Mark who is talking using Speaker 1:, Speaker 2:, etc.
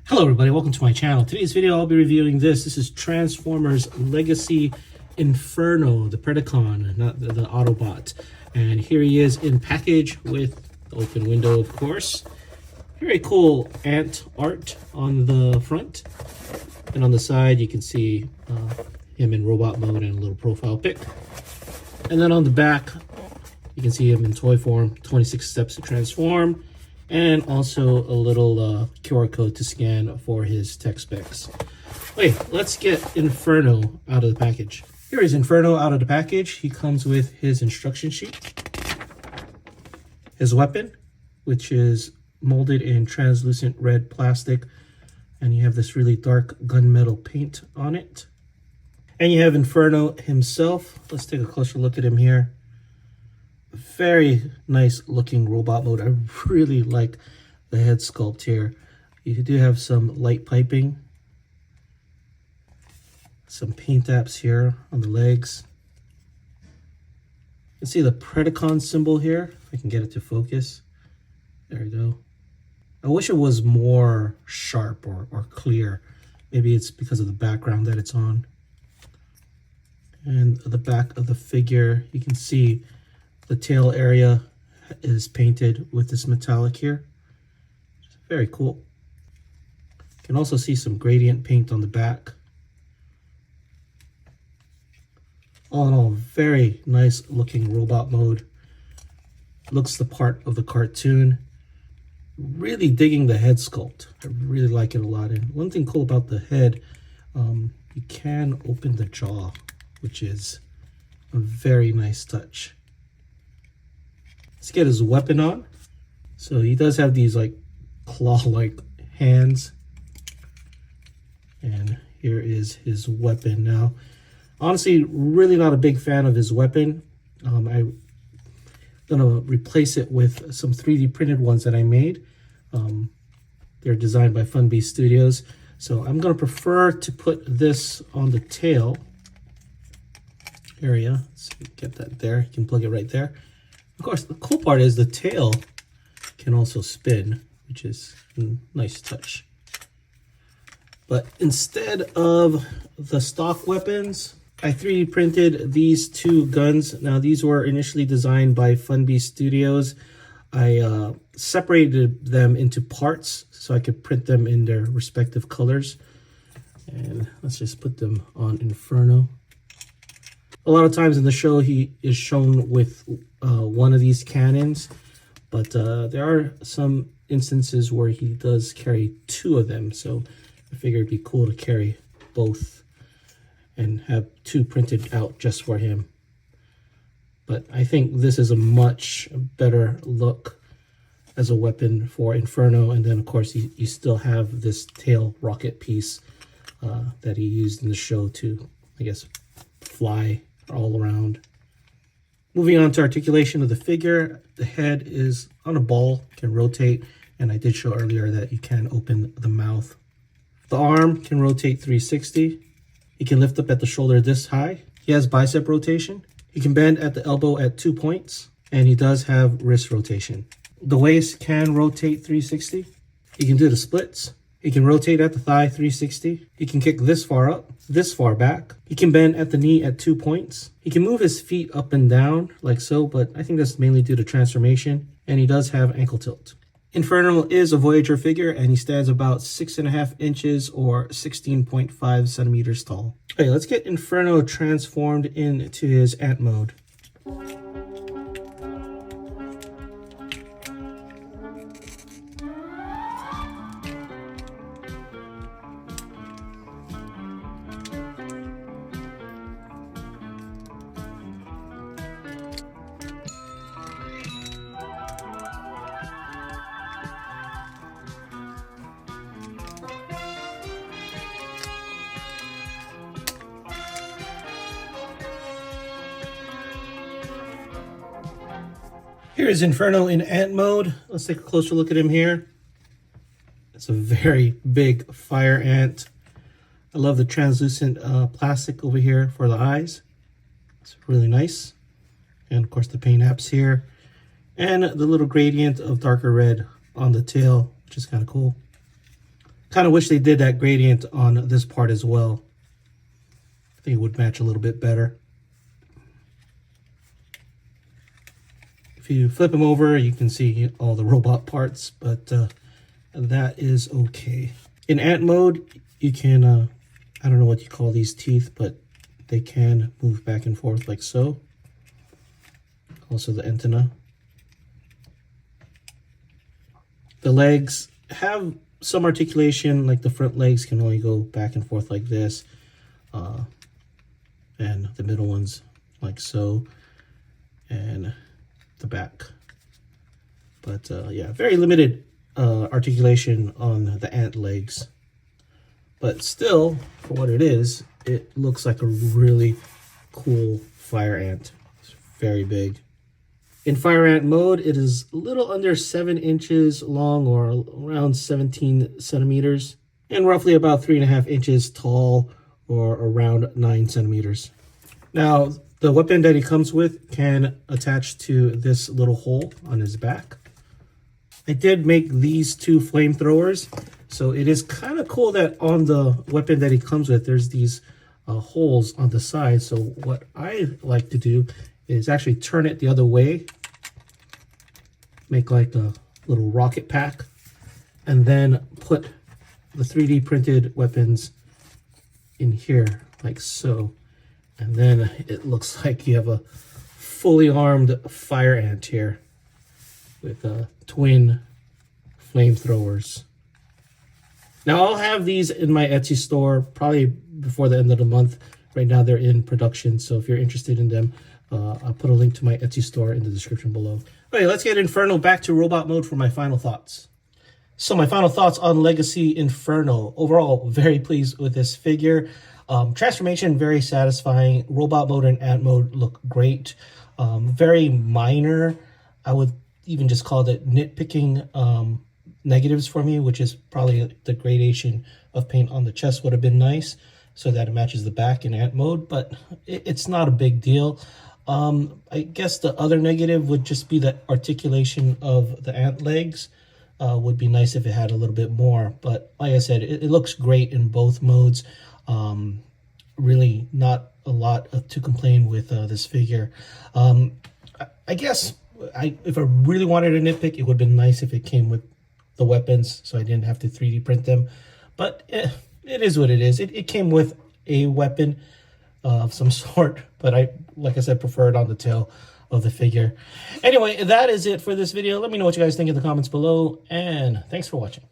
Speaker 1: Hello everybody, welcome to my channel. Today's video I'll be reviewing this. This is Transformers Legacy Inferno, the Predacon, not the Autobot. And here he is in package with the open window, of course. Very cool ant art on the front. And on the side you can see him in robot mode and a little profile pic. And then on the back you can see him in toy form, 26 steps to transform. And also a little QR code to scan for his tech specs. Okay, let's get Inferno out of the package. Here is Inferno out of the package. He comes with his instruction sheet, his weapon, which is molded in translucent red plastic, and you have this really dark gunmetal paint on it. And you have Inferno himself. Let's take a closer look at him here. Very nice looking robot mode. I really like the head sculpt here. You do have some light piping, some paint apps here on the legs. You can see the Predacon symbol here, if I can get it to focus. There we go. I wish it was more sharp or clear. Maybe it's because of the background that it's on. And the back of the figure, you can see the tail area is painted with this metallic here. Very cool. You can also see some gradient paint on the back. All in all, very nice looking robot mode. Looks the part of the cartoon. Really digging the head sculpt. I really like it a lot. And one thing cool about the head, you can open the jaw, which is a very nice touch. Let's get his weapon on. So he does have these like claw-like hands. And here is his weapon. Now, honestly, really not a big fan of his weapon. I'm gonna replace it with some 3D printed ones that I made. They're designed by Funbeast Studios. So I'm gonna prefer to put this on the tail area. So get that there. You can plug it right there. Of course, the cool part is the tail can also spin, which is a nice touch. But instead of the stock weapons, I 3D printed these two guns. Now, these were initially designed by Funbeast Studios. I separated them into parts so I could print them in their respective colors. And let's just put them on Inferno. A lot of times in the show, he is shown with one of these cannons, but there are some instances where he does carry two of them. So I figured it'd be cool to carry both and have two printed out just for him. But I think this is a much better look as a weapon for Inferno. And then, of course, you still have this tail rocket piece that he used in the show to, I guess, fly all around. Moving on to articulation of the figure, the head is on a ball, can rotate, and I did show earlier that you can open the mouth. The arm can rotate 360. He can lift up at the shoulder this high. He has bicep rotation. He can bend at the elbow at 2 points, and he does have wrist rotation. The waist can rotate 360. He can do the splits. He can rotate at the thigh 360. He can kick this far up, this far back. He can bend at the knee at 2 points. He can move his feet up and down like so, but I think that's mainly due to transformation. And he does have ankle tilt. Inferno is a Voyager figure, and he stands about 6.5 inches or 16.5 centimeters tall. Okay, let's get Inferno transformed into his ant mode. Here is Inferno in ant mode. Let's take a closer look at him here. It's a very big fire ant. I love the translucent plastic over here for the eyes. It's really nice. And of course the paint apps here. And the little gradient of darker red on the tail, which is kind of cool. Kind of wish they did that gradient on this part as well. I think it would match a little bit better. If you flip them over, you can see all the robot parts, but that is okay. In ant mode, you can, I don't know what you call these teeth, but they can move back and forth like so. Also the antenna. The legs have some articulation, like the front legs can only go back and forth like this. And the middle ones like so. And the back. But yeah, very limited articulation on the ant legs. But still, for what it is, it looks like a really cool fire ant. It's very big. In fire ant mode, it is a little under 7 inches long, or around 17 centimeters, and roughly about 3.5 inches tall, or around 9 centimeters. Now, the weapon that he comes with can attach to this little hole on his back. I did make these 2 flamethrowers, so it is kind of cool that on the weapon that he comes with, there's these holes on the side. So what I like to do is actually turn it the other way, make like a little rocket pack, and then put the 3D printed weapons in here like so. And then it looks like you have a fully armed fire ant here with twin flamethrowers. Now I'll have these in my Etsy store probably before the end of the month. Right now they're in production, so if you're interested in them, I'll put a link to my Etsy store in the description below. Okay, let's get Inferno back to robot mode for my final thoughts. So my final thoughts on Legacy Inferno. Overall, very pleased with this figure. Transformation, very satisfying. Robot mode and ant mode look great. Very minor. I would even just call it nitpicking negatives for me, which is probably the gradation of paint on the chest would have been nice so that it matches the back in ant mode, but it's not a big deal. I guess the other negative would just be the articulation of the ant legs. Would be nice if it had a little bit more, but like I said, it looks great in both modes. Really not a lot to complain with this figure. I guess if I really wanted a nitpick, it would have been nice if it came with the weapons so I didn't have to 3D print them, but it is what it is. It came with a weapon of some sort, but like I said, prefer it on the tail of the figure. Anyway, that is it for this video. Let me know what you guys think in the comments below, and thanks for watching.